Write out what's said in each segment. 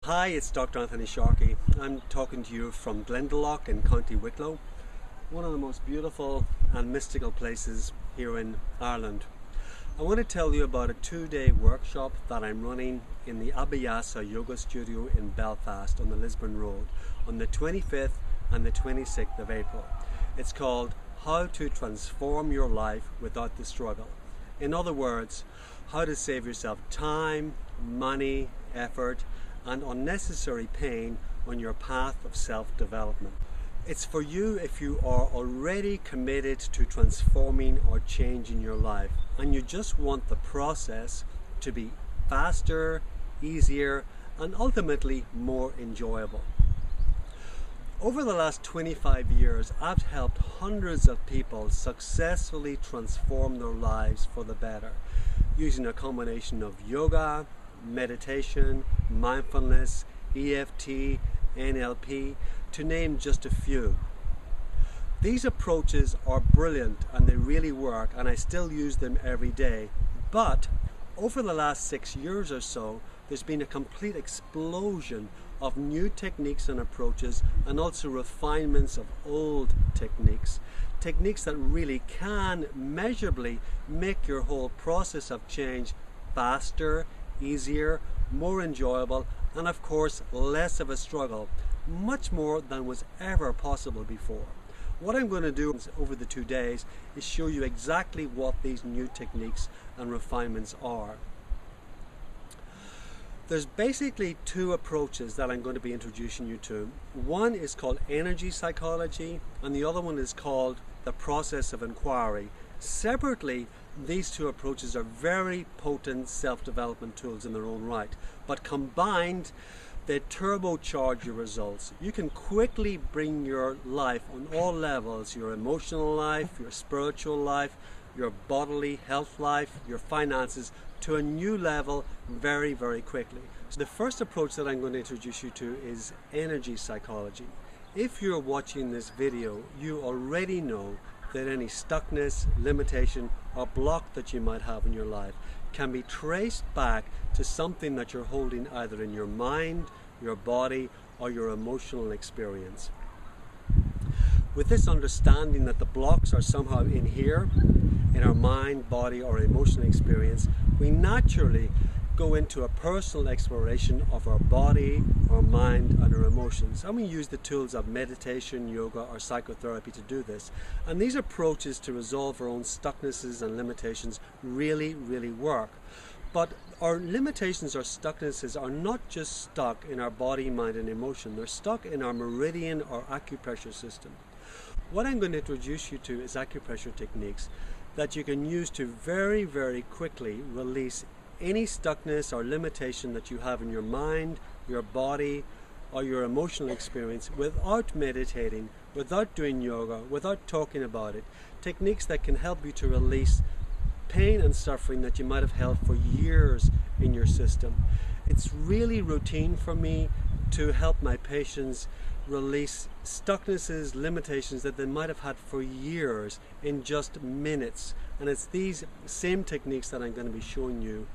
Hi, it's Dr. Anthony Sharkey. I'm talking to you from Glendalough in County Wicklow, one of the most beautiful and mystical places here in Ireland. I want to tell you about a 2-day workshop that I'm running in the Abhyasa Yoga Studio in Belfast on the Lisburn Road on the 25th and the 26th of April. It's called How to Transform Your Life Without the Struggle. In other words, how to save yourself time, money, effort, and unnecessary pain on your path of self-development. It's for you if you are already committed to transforming or changing your life and you just want the process to be faster, easier, and ultimately more enjoyable. Over the last 25 years, I've helped hundreds of people successfully transform their lives for the better using a combination of yoga, meditation, mindfulness, EFT, NLP, to name just a few. These approaches are brilliant and they really work, and I still use them every day. But over the last 6 years or so, there's been a complete explosion of new techniques and approaches, and also refinements of old techniques that really can measurably make your whole process of change faster, easier, more enjoyable, and of course less of a struggle, much more than was ever possible before. What I'm going to do over the 2 days is show you exactly what these new techniques and refinements are. There's basically 2 approaches that I'm going to be introducing you to. One is called energy psychology, and the other one is called the process of inquiry. Separately, these 2 approaches are very potent self-development tools in their own right, but combined, they turbocharge your results. You can quickly bring your life on all levels, your emotional life, your spiritual life, your bodily health life, your finances, to a new level very, very quickly. So the first approach that I'm going to introduce you to is energy psychology. If you're watching this video, you already know that any stuckness, limitation, or block that you might have in your life can be traced back to something that you're holding either in your mind, your body, or your emotional experience. With this understanding that the blocks are somehow in here, in our mind, body, or emotional experience, we naturally go into a personal exploration of our body, our mind, and our emotions. And we use the tools of meditation, yoga, or psychotherapy to do this. And these approaches to resolve our own stucknesses and limitations really, really work. But our limitations or stucknesses are not just stuck in our body, mind, and emotion. They're stuck in our meridian or acupressure system. What I'm going to introduce you to is acupressure techniques that you can use to very, very quickly release any stuckness or limitation that you have in your mind, your body, or your emotional experience without meditating, without doing yoga, without talking about it. Techniques that can help you to release pain and suffering that you might have held for years in your system. It's really routine for me to help my patients release stucknesses, limitations that they might have had for years in just minutes. And it's these same techniques that I'm going to be showing you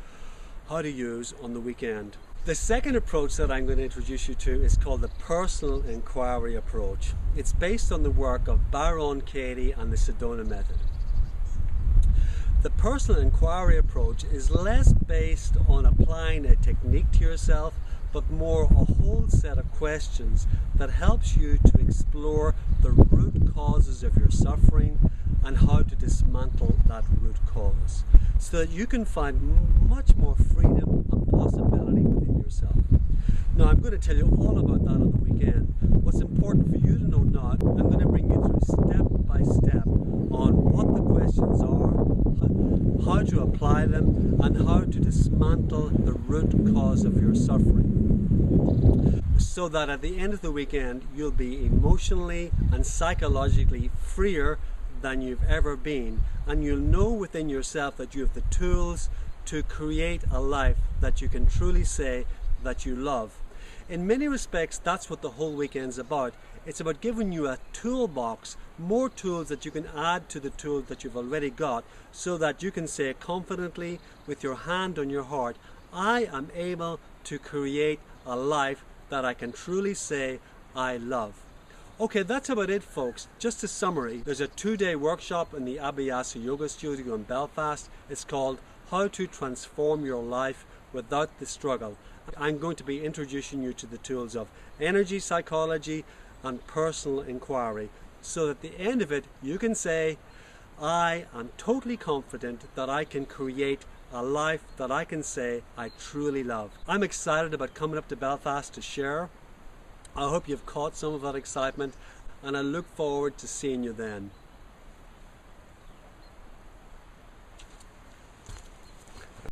how to use on the weekend. The second approach that I'm going to introduce you to is called the personal inquiry approach. It's based on the work of Byron Katie and the Sedona method. The personal inquiry approach is less based on applying a technique to yourself, but more a whole set of questions that helps you to explore the root causes of your suffering and how to dismantle that root cause, so that you can find much more freedom and possibility within yourself. Now, I'm going to tell you all about that on the weekend. What's important for you to know now, I'm going to bring you through step by step on what the questions are, how to apply them, and how to dismantle the root cause of your suffering, so that at the end of the weekend you'll be emotionally and psychologically freer than you've ever been, and you'll know within yourself that you have the tools to create a life that you can truly say that you love. In many respects, that's what the whole weekend's about. It's about giving you a toolbox, more tools that you can add to the tools that you've already got, so that you can say confidently with your hand on your heart, I am able to create a a life that I can truly say I love. Okay, that's about it, folks. Just a summary. There's a 2-day workshop in the Abhyasa Yoga Studio in Belfast. It's called How to Transform Your Life Without the Struggle. I'm going to be introducing you to the tools of energy psychology and personal inquiry, so that at the end of it you can say, I am totally confident that I can create a life that I can say I truly love. I'm excited about coming up to Belfast to share. I hope you've caught some of that excitement, and I look forward to seeing you then.